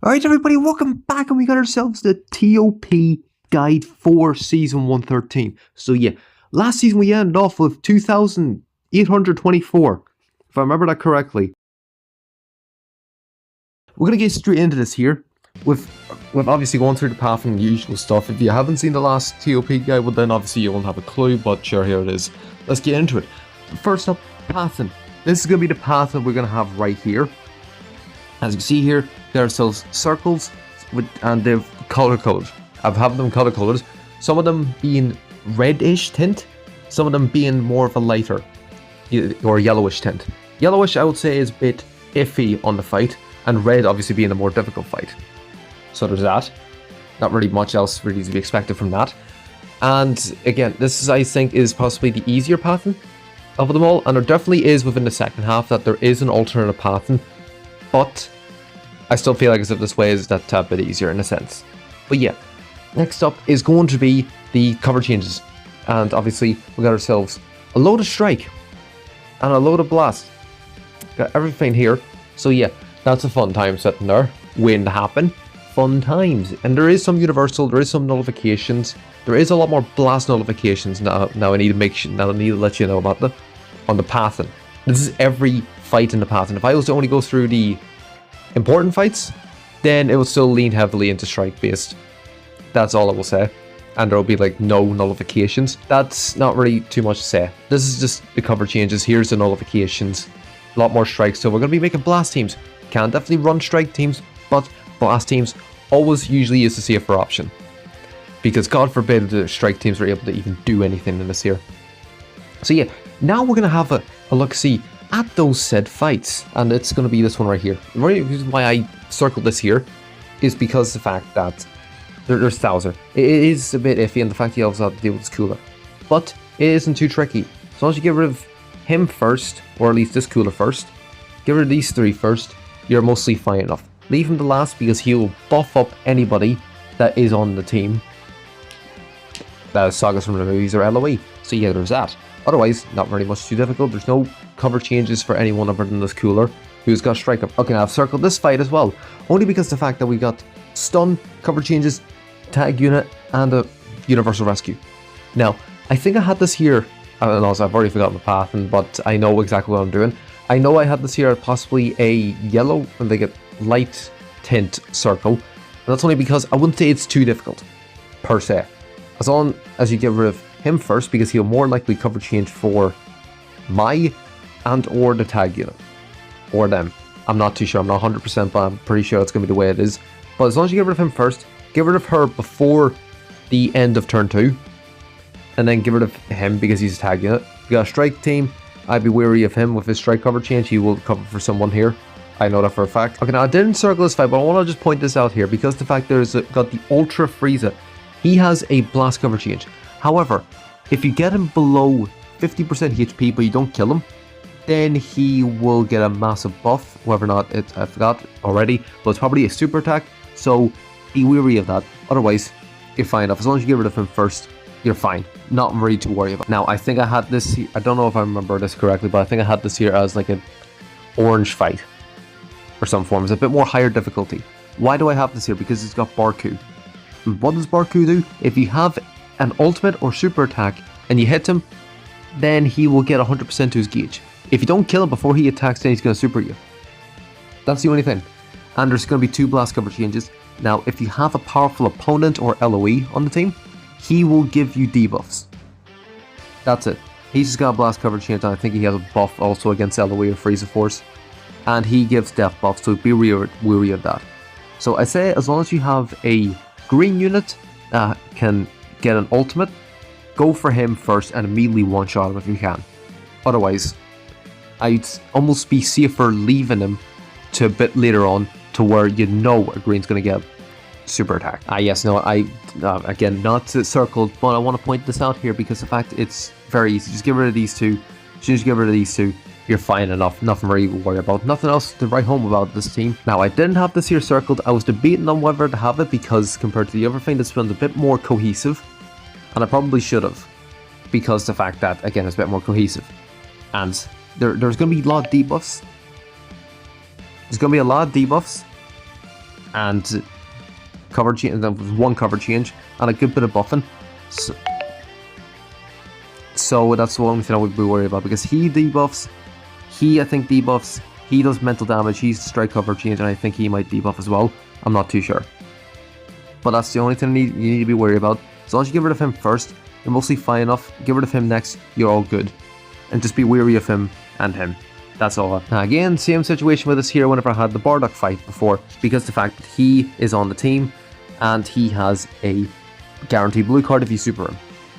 Alright everybody, welcome back, and we got ourselves the TOP guide for season 113. So yeah, last season we ended off with 2,824, if I remember that correctly. We're going to get straight into this here, with obviously going through the path and the usual stuff. If you haven't seen the last TOP guide, well then obviously you won't have a clue, but sure, here it is. Let's get into it. First up, pathing. This is going to be the path that we're going to have right here. As you can see here, there are those circles, and they're color coded. I've had them color coded. Some of them being reddish tint, some of them being more of a lighter or yellowish tint. Yellowish, I would say, is a bit iffy on the fight, and red obviously being a more difficult fight. So there's that. Not really much else really to be expected from that. And again, this is, I think, is possibly the easier pathing of them all, and there definitely is within the second half that there is an alternative pathing. But I still feel like as if this way is that tad bit easier in a sense. But yeah, next up is going to be the cover changes. And obviously we got ourselves a load of strike and a load of blast. Got everything here. So yeah, that's a fun time sitting there waiting to happen. Fun times. And there is some universal, there is some nullifications. There is a lot more blast nullifications now. I need to make sure, now I need to let you know about on the pathing. This is every fight in the path, and if I was to only go through the important fights, then it would still lean heavily into strike based. That's all I will say, and there will be like no nullifications. That's not really too much to say. This is just the cover changes. Here's the nullifications, a lot more strikes. So we're going to be making blast teams. Can definitely run strike teams, but blast teams always usually is the safer option, because God forbid the strike teams are able to even do anything in this here. So yeah, now we're going to have a look-see at those said fights, and it's going to be this one right here. The reason why I circled this here is because the fact that there's Thouser. It is a bit iffy, and the fact you also have to deal with this cooler, but it isn't too tricky. As long as you get rid of him first, or at least this cooler first, get rid of these three first, you're mostly fine enough. Leave him to last because he'll buff up anybody that is on the team that is sagas from the movies or LOE. So yeah, there's that. Otherwise, not very much too difficult. There's no cover changes for anyone other than this cooler, who's got strike up. Okay, now I've circled this fight as well, only because the fact that we got stun, cover changes, tag unit, and a universal rescue. Now, I think I had this here, I don't know, so I've already forgotten the path, but I know exactly what I'm doing. I know I had this here at possibly a yellow, and they get light tint circle, and that's only because I wouldn't say it's too difficult, per se. As long as you get rid of him first, because he'll more likely cover change for my and or the tag unit, or them. I'm not too sure, I'm not 100%, but I'm pretty sure that's going to be the way it is. But as long as you get rid of him first, get rid of her before the end of turn 2, and then get rid of him because he's a tag unit. You got a strike team, I'd be wary of him with his strike cover change. He will cover for someone here, I know that for a fact. Okay, now I didn't circle this fight, but I want to just point this out here, because the fact there's got the Ultra Frieza. He has a blast cover change. However, if you get him below 50% HP but you don't kill him, then he will get a massive buff. Whether or not I forgot already, but it's probably a super attack, so be wary of that. Otherwise, you're fine enough. As long as you get rid of him first, you're fine. Not really to worry about. Now, I think I had this here, I don't know if I remember this correctly, but I think I had this here as like an orange fight or some form. It's a bit more higher difficulty. Why do I have this here? Because it's got Barku. And what does Barku do? If you have an ultimate or super attack and you hit him, then he will get 100% to his gauge. If you don't kill him before he attacks, then he's going to super you. That's the only thing. And there's going to be 2 blast cover changes. Now, if you have a powerful opponent or LOE on the team, he will give you debuffs. That's it. He's just got a blast cover change, and I think he has a buff also against LOE or Frieza Force. And he gives death buffs, so be wary of that. So I say, as long as you have a green unit that can get an ultimate, go for him first and immediately one-shot him if you can. Otherwise, I'd almost be safer leaving him to a bit later on, to where you know a green's going to get super attack. Yes, no, again, not circled, but I want to point this out here because the fact it's very easy. Just get rid of these two. As soon as you get rid of these two, you're fine enough. Nothing really to worry about. Nothing else to write home about this team. Now, I didn't have this here circled. I was debating on whether to have it, because compared to the other thing, this one's a bit more cohesive, and I probably should have, because the fact that, again, it's a bit more cohesive. And there's going to be a lot of debuffs. There's going to be a lot of debuffs, and cover change, and then one cover change and a good bit of buffing. So that's the only thing I would be worried about, because he debuffs, I think debuffs, he does mental damage, he's strike cover change, and I think he might debuff as well. I'm not too sure. But that's the only thing you need to be worried about. As long as you get rid of him first, you're mostly fine enough. Get rid of him next, you're all good. And just be wary of him and him. That's all. Now again, same situation with us here whenever I had the Bardock fight before, because the fact that he is on the team and he has a guaranteed blue card if you super him.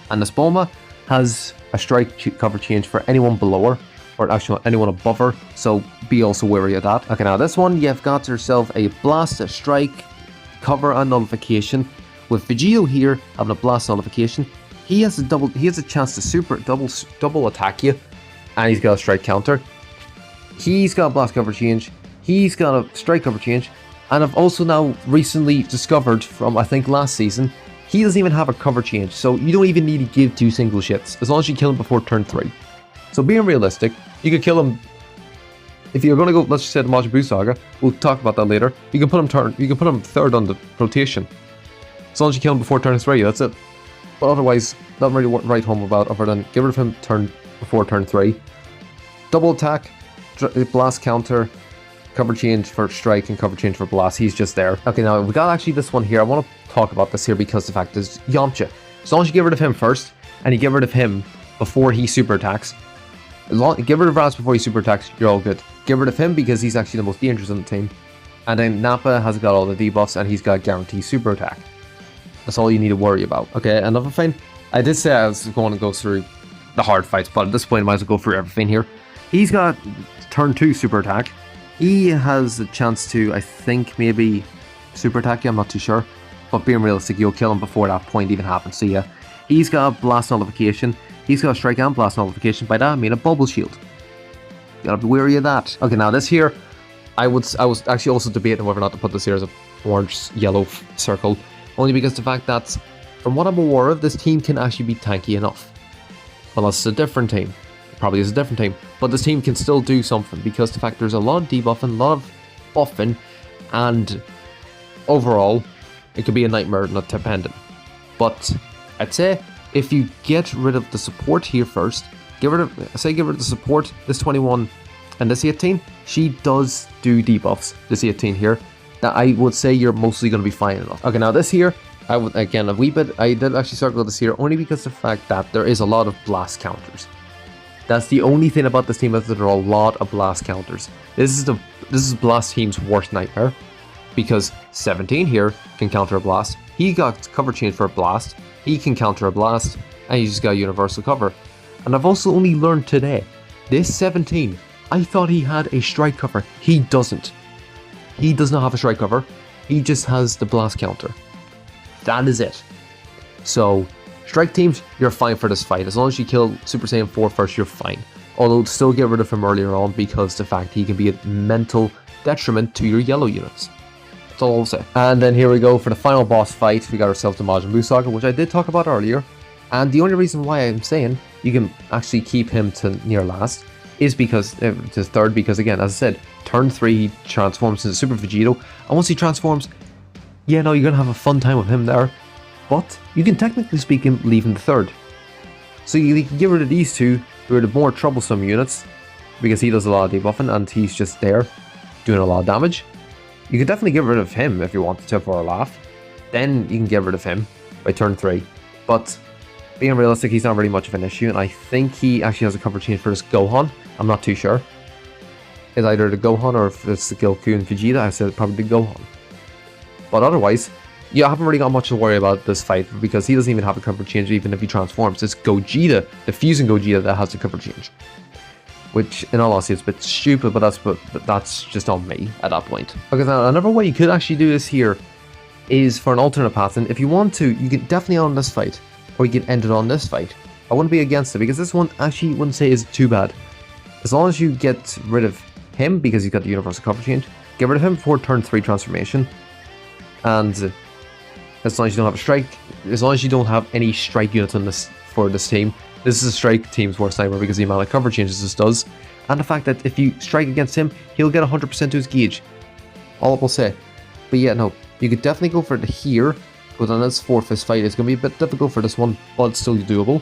And this Bulma has a strike cover change for anyone below her, or actually anyone above her, so be also wary of that. Okay, now this one, you've got yourself a blast, a strike, cover, and nullification. With Vegito here having a blast nullification, he has a chance to double attack you, and he's got a strike counter. He's got a blast cover change, he's got a strike cover change, and I've also now recently discovered from I think last season, he doesn't even have a cover change, so you don't even need to give 2 single shits, as long as you kill him before turn 3. So being realistic, you could kill him, if you're going to go, let's just say the Majin Buu Saga, we'll talk about that later, you can put him third on the rotation, as long as you kill him before turn 3, that's it. But otherwise, not really what to write home about, other than get rid of him before turn 3. Double attack, blast counter, cover change for strike, and cover change for blast. He's just there. Okay, now we got actually this one here. I want to talk about this here because the fact is Yamcha. As long as you get rid of him first, and you get rid of him before he super attacks, get rid of Raz before he super attacks, you're all good. Get rid of him because he's actually the most dangerous on the team. And then Nappa has got all the debuffs and he's got a guaranteed super attack. That's all you need to worry about. Okay, another thing. I did say I was going to go through the hard fights, but at this point I might as well go through everything here. He's got turn 2 super attack. He has a chance to, I think, maybe super attack you, I'm not too sure. But being realistic, you'll kill him before that point even happens. So yeah, he's got a blast nullification. He's got a strike and blast nullification. By that I mean a bubble shield. You gotta be wary of that. Okay, now this here, I was actually also debating whether or not to put this here as a orange-yellow circle. Only because the fact that, from what I'm aware of, this team can actually be tanky enough. Unless it's a different team. It probably is a different team. But this team can still do something, because the fact there's a lot of debuffing, a lot of buffing, and overall, it could be a nightmare not dependent. But I'd say if you get rid of the support here first, get rid of the support, this 21 and this 18, she does do debuffs, this 18 here, that I would say you're mostly going to be fine enough. Okay, now this here, I would, again, I did actually circle this here only because of the fact that there is a lot of blast counters. That's the only thing about this team, is that there are a lot of blast counters. This is Blast team's worst nightmare, because 17 here can counter a blast. He got cover change for a blast. He can counter a blast, and he's just got universal cover. And I've also only learned today, this 17, I thought he had a strike cover. He doesn't. He does not have a strike cover. He just has the blast counter. That is it. So, strike teams, you're fine for this fight. As long as you kill Super Saiyan 4 first, you're fine. Although, still get rid of him earlier on, because the fact he can be a mental detriment to your yellow units. That's all I'll say. And then here we go for the final boss fight. We got ourselves the Majin Buu Saga, which I did talk about earlier. And the only reason why I'm saying you can actually keep him to near last is because, to third, because again, as I said, turn 3 he transforms into Super Vegito, and once he transforms, yeah, no, you're going to have a fun time with him there, but you can technically speaking leave him the third. So you can get rid of these two, who are the more troublesome units, because he does a lot of debuffing and he's just there doing a lot of damage. You could definitely get rid of him if you wanted to for a laugh. Then you can get rid of him by turn 3. But being realistic, he's not really much of an issue, and I think he actually has a cover change for this Gohan. I'm not too sure. It's either the Gohan or if it's the Goku and Vegeta. I said probably the Gohan. But otherwise, yeah, I haven't really got much to worry about this fight, because he doesn't even have a cover change even if he transforms. It's Gogeta, the fusing Gogeta, that has the cover change. Which, in all honesty, is a bit stupid, but that's just on me at that point. Okay, now another way you could actually do this here is for an alternate path, and if you want to, you can definitely end this fight, or you can end it on this fight. I wouldn't be against it, because this one actually wouldn't say is too bad. As long as you get rid of him, because he's got the universal cover change, get rid of him before turn 3 transformation, and as long as you don't have a strike, as long as you don't have any strike units on this for this team, this is a strike team's worst nightmare because the amount of cover changes this does, and the fact that if you strike against him, he'll get 100% to his gauge. All I will say. But yeah, no, you could definitely go for it here, but on this 4 fist fight, it's going to be a bit difficult for this one, but it's still doable.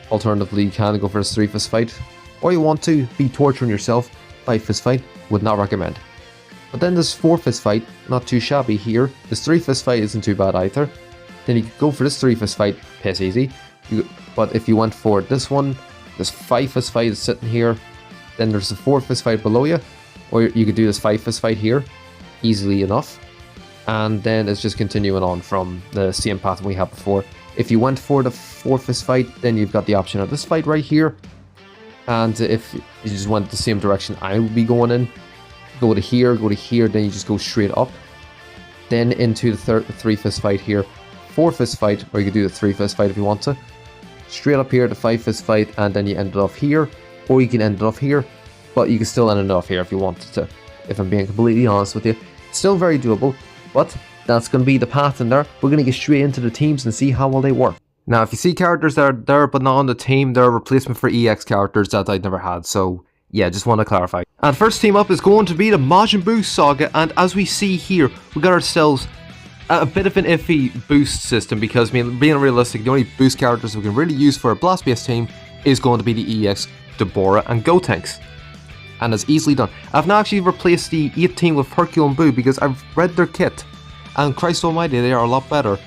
Alternatively, you can go for this 3 fist fight, or you want to be torturing yourself, 5 fist fight, would not recommend. But then this 4 fist fight, not too shabby here. This 3 fist fight isn't too bad either. Then you could go for this 3 fist fight, piss easy. But if you went for this one, this 5 fist fight is sitting here. Then there's a 4 fist fight below you, or you could do this 5 fist fight here, easily enough. And then it's just continuing on from the same pattern we had before. If you went for the 4 fist fight, then you've got the option of this fight right here. And if you just went the same direction I would be going in, go to here, then you just go straight up. Then into the 3 fist fight here, 4 fist fight, or you could do the 3 fist fight if you want to. Straight up here, the 5 fist fight, and then you end it off here. Or you can end it off here, but you can still end it off here if you wanted to. If I'm being completely honest with you. Still very doable, but that's going to be the pattern there. We're going to get straight into the teams and see how well they work. Now, if you see characters that are there but not on the team, they're a replacement for EX characters that I'd never had. So, yeah, just want to clarify. And first team up is going to be the Majin Buu Saga. And as we see here, we got ourselves a bit of an iffy boost system. Because, I mean, being realistic, the only boost characters we can really use for a blast-based team is going to be the EX, Deborah, and Gotenks. And it's easily done. I've now actually replaced the 8 team with Hercule and Boo because I've read their kit. And Christ almighty, they are a lot better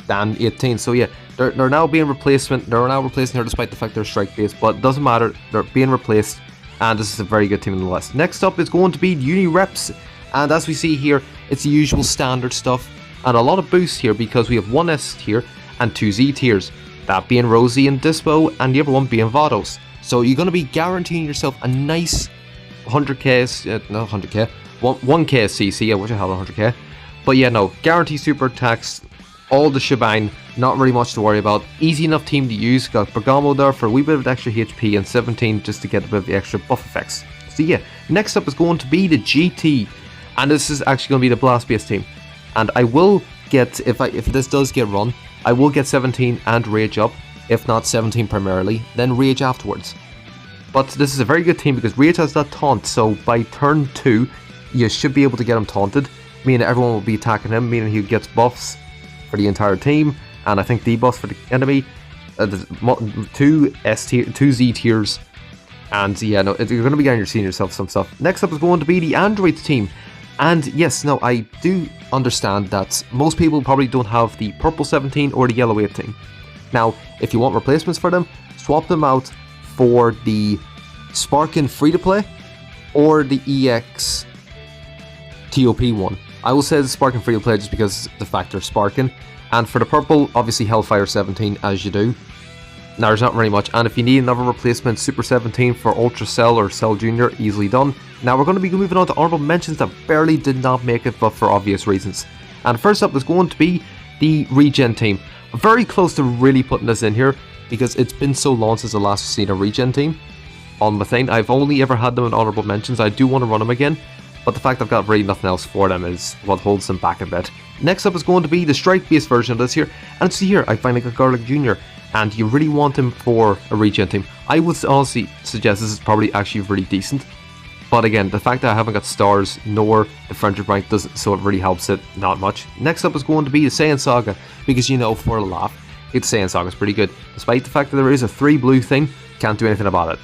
than 18. So yeah, they're now being replacement. They're now replacing her despite the fact they're strike based, but it doesn't matter. They're being replaced, and this is a very good team nonetheless. Next up is going to be Uni Reps, and as we see here, it's the usual standard stuff, and a lot of boosts here because we have 1 S tier and 2 Z tiers. That being Rosie and Dispo, and the other one being Vados. So you're going to be guaranteeing yourself a nice 100k, not 100k, 1k CC. I wish I had 100k. But yeah, no, guarantee super attacks, all the shebang, not really much to worry about. Easy enough team to use. Got Bergamo there for a wee bit of extra HP and 17 just to get a bit of the extra buff effects. So yeah, next up is going to be the GT, and this is actually going to be the blast based team. And I will get, if this does get run, I will get 17 and Rage up, if not 17 primarily, then Rage afterwards. But this is a very good team because Rage has that taunt, so by turn 2, you should be able to get him taunted, meaning everyone will be attacking him, meaning he gets buffs for the entire team, and I think debuffs for the enemy, 2 S tier, 2 Z tiers, and yeah, no, you're going to be guaranteeing yourself some stuff. Next up is going to be the Androids team, and yes, no, I do understand that most people probably don't have the purple 17 or the yellow 18. Now, if you want replacements for them, swap them out for the Sparkin free-to-play or the EX TOP one. I will say the Sparkin free-to-play just because the fact they're Sparkin. And for the purple, obviously Hellfire 17 as you do. Now there's not very much, and if you need another replacement, Super 17 for Ultra Cell or Cell Junior, easily done. Now we're going to be moving on to honourable mentions that barely did not make it, but for obvious reasons. And first up is going to be the Regen team. Very close to really putting this in here, because it's been so long since I last seen a Regen team on my thing. I've only ever had them in honourable mentions. I do want to run them again, but the fact I've got really nothing else for them is what holds them back a bit. Next up is going to be the strike-based version of this here, and see here, I finally got Garlic Jr., and you really want him for a Regen team. I would honestly suggest this is probably actually really decent, but again, the fact that I haven't got stars nor the friendship rank doesn't, so it really helps it not much. Next up is going to be the Saiyan Saga, because you know, for a laugh, it's Saiyan Saga is pretty good, despite the fact that there is a 3 blue thing. Can't do anything about it.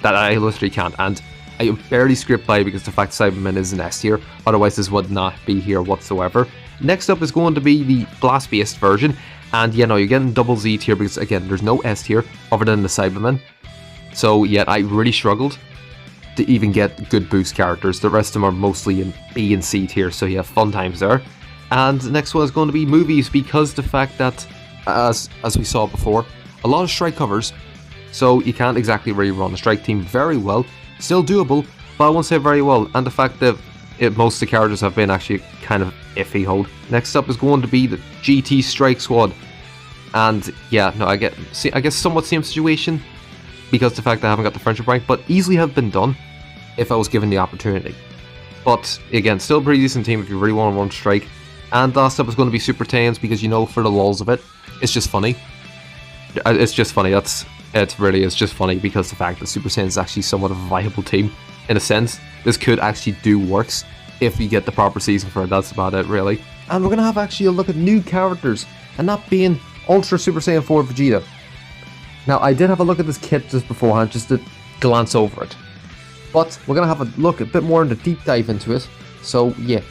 That I literally can't, and I barely scrape by because the fact Cyberman is an S tier, otherwise this would not be here whatsoever. Next up is going to be the blast based version, and yeah, no, you're getting double Z tier because again, there's no S tier other than the Cyberman. So yeah, I really struggled to even get good boost characters. The rest of them are mostly in B and C tier, so yeah, fun times there. And the next one is going to be movies, because the fact that, as we saw before, a lot of strike covers, so you can't exactly really run a strike team very well. Still doable, but I won't say very well, and the fact that most of the characters have been actually kind of iffy hold. Next up is going to be the GT Strike Squad, and yeah, no, I guess somewhat same situation, because the fact that I haven't got the friendship rank, but easily have been done if I was given the opportunity. But again, still a pretty decent team if you really want to run strike. And last up is going to be Super Tains, because you know, for the lulz of it, it's just funny. It's just funny. It's just funny because the fact that Super Saiyan is actually somewhat of a viable team in a sense. This could actually do works, if you get the proper season for it. That's about it, really. And we're going to have actually a look at new characters, and that being Ultra Super Saiyan 4 Vegeta. Now, I did have a look at this kit just beforehand, just to glance over it. But we're going to have a look a bit more in the deep dive into it. So, yeah,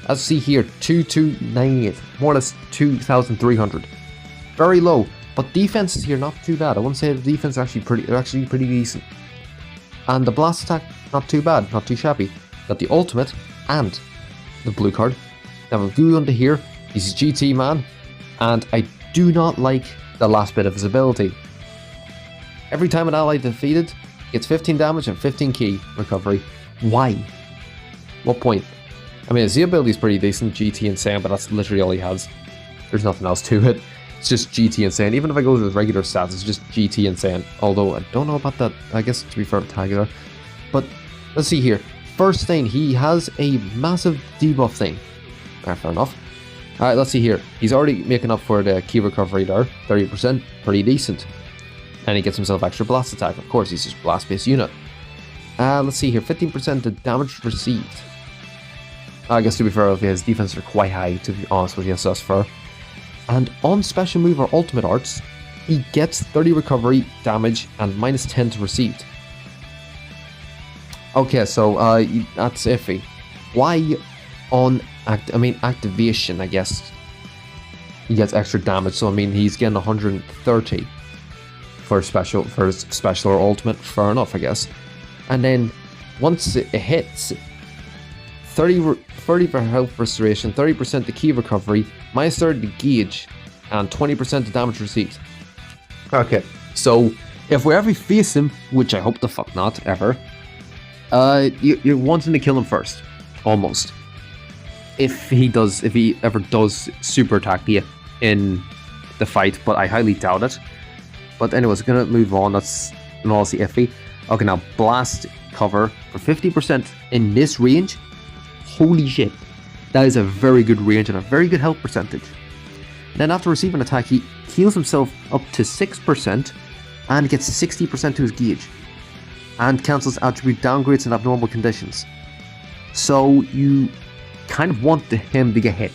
as you see here, 2298, more or less 2,300. Very low, but defense is here not too bad. I wouldn't say the defense is actually pretty decent. And the blast attack, not too bad, not too shabby. Got the ultimate and the blue card. Now we'll go under here. He's a GT man, and I do not like the last bit of his ability. Every time an ally defeated, gets 15 damage and 15 key recovery. Why? What point? I mean, his Z ability is pretty decent, GT Insane, but that's literally all he has. There's nothing else to it. It's just GT Insane. Even if I go to his regular stats, it's just GT Insane. Although, I don't know about that. I guess, to be fair, tag there. But, let's see here. First thing, he has a massive debuff thing. Fair enough. Alright, let's see here. He's already making up for the key recovery there. 30%. Pretty decent. And he gets himself extra blast attack. Of course, he's just blast-based unit. Let's see here. 15% the damage received. I guess, to be fair, his defense are quite high, to be honest with you, so that's fair. And on special move or ultimate arts, he gets 30 recovery, damage, and minus 10 to received. Okay, so that's iffy. Why on activation, I guess, he gets extra damage, so I mean he's getting 130 for his special or ultimate, fair enough, I guess. And then once it hits, 30 for health restoration, 30% the key recovery, minus 30 the gauge, and 20% the damage received. Okay, so if we ever face him, which I hope the fuck not, ever, you're wanting to kill him first, almost. If he ever does super attack you in the fight, but I highly doubt it. But anyways, gonna move on, that's honestly iffy. Okay, now blast cover for 50% in this range. Holy shit, that is a very good range and a very good health percentage. Then after receiving an attack, he heals himself up to 6% and gets 60% to his gauge, and cancels attribute downgrades in abnormal conditions. So you kind of want him to get hit.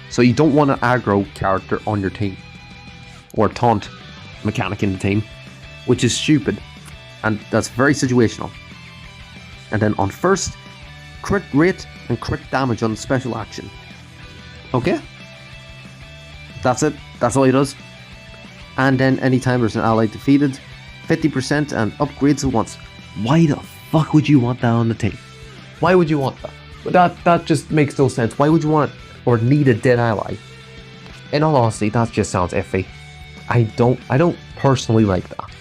So you don't want an aggro character on your team, or a taunt mechanic in the team, which is stupid, and that's very situational. And then on first, crit rate and crit damage on special action. Okay, that's it, that's all he does. And then anytime there's an ally defeated, 50% and upgrades at once. Why the fuck would you want that on the team? Why would you want that? That just makes no sense. Why would you want or need a dead ally? In all honesty, that just sounds iffy. I don't personally like that.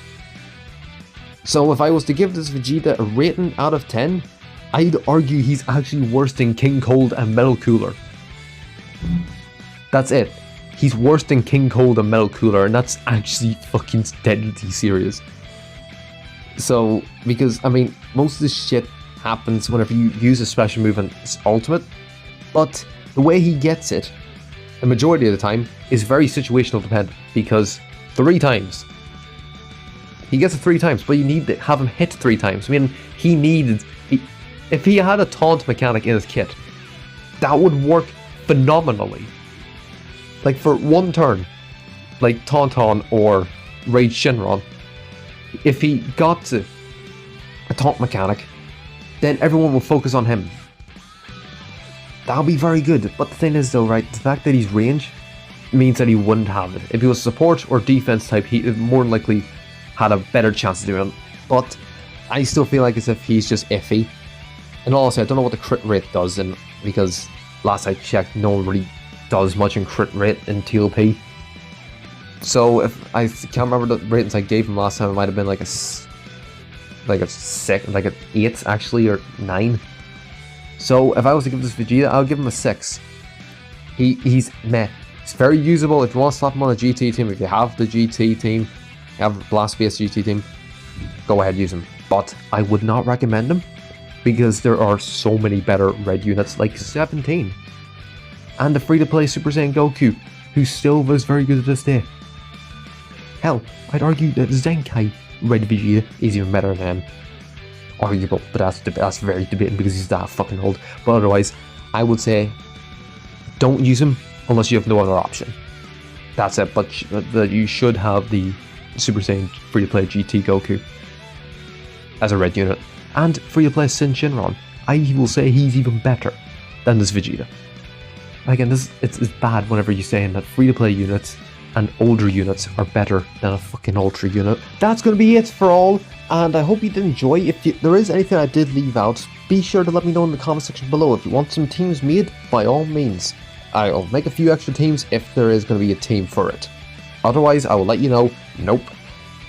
So if I was to give this Vegeta a rating out of 10, I'd argue he's actually worse than King Cold and Metal Cooler. That's it. He's worse than King Cold and Metal Cooler, and that's actually fucking deadly serious. So, because, I mean, most of this shit happens whenever you use a special move and it's ultimate, but the way he gets it, the majority of the time, is very situational dependent, because 3 times. He gets it 3 times, but you need to have him hit 3 times. I mean, if he had a taunt mechanic in his kit, that would work phenomenally. Like for 1 turn, like Tauntaun or Rage Shinron, if he got to a taunt mechanic, then everyone will focus on him. That'll be very good. But the thing is though, right, the fact that he's range means that he wouldn't have it. If he was support or defense type, he more than likely had a better chance of doing it. But I still feel like as if he's just iffy. And also, I don't know what the crit rate does, and because last I checked, no one really does much in crit rate in TLP. So if I can't remember the ratings I gave him last time, it might have been like an 8 actually, or 9. So if I was to give this Vegeta, I'll give him a 6. He's meh. It's very usable if you want to slap him on a GT team. If you have the GT team, you have a blast-based GT team, go ahead, use him. But I would not recommend him, because there are so many better red units, like 17. And the free-to-play Super Saiyan Goku, who still was very good to this day. Hell, I'd argue that Zenkai Red Vegeta is even better than him. arguable, but that's very debating because he's that fucking old. But otherwise, I would say don't use him unless you have no other option. That's it. But you should have the Super Saiyan free-to-play GT Goku as a red unit, and free-to-play Sin Shinron. I will say he's even better than this Vegeta. Again, it's bad whenever you're saying that free-to-play units and older units are better than a fucking ultra unit. That's going to be it for all, and I hope you did enjoy. If there is anything I did leave out, be sure to let me know in the comment section below. If you want some teams made, by all means, I'll make a few extra teams if there is going to be a team for it. Otherwise, I will let you know, nope.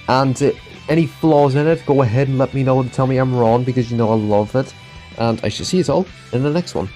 And any flaws in it, go ahead and let me know and tell me I'm wrong, because you know I love it. And I shall see you all in the next one.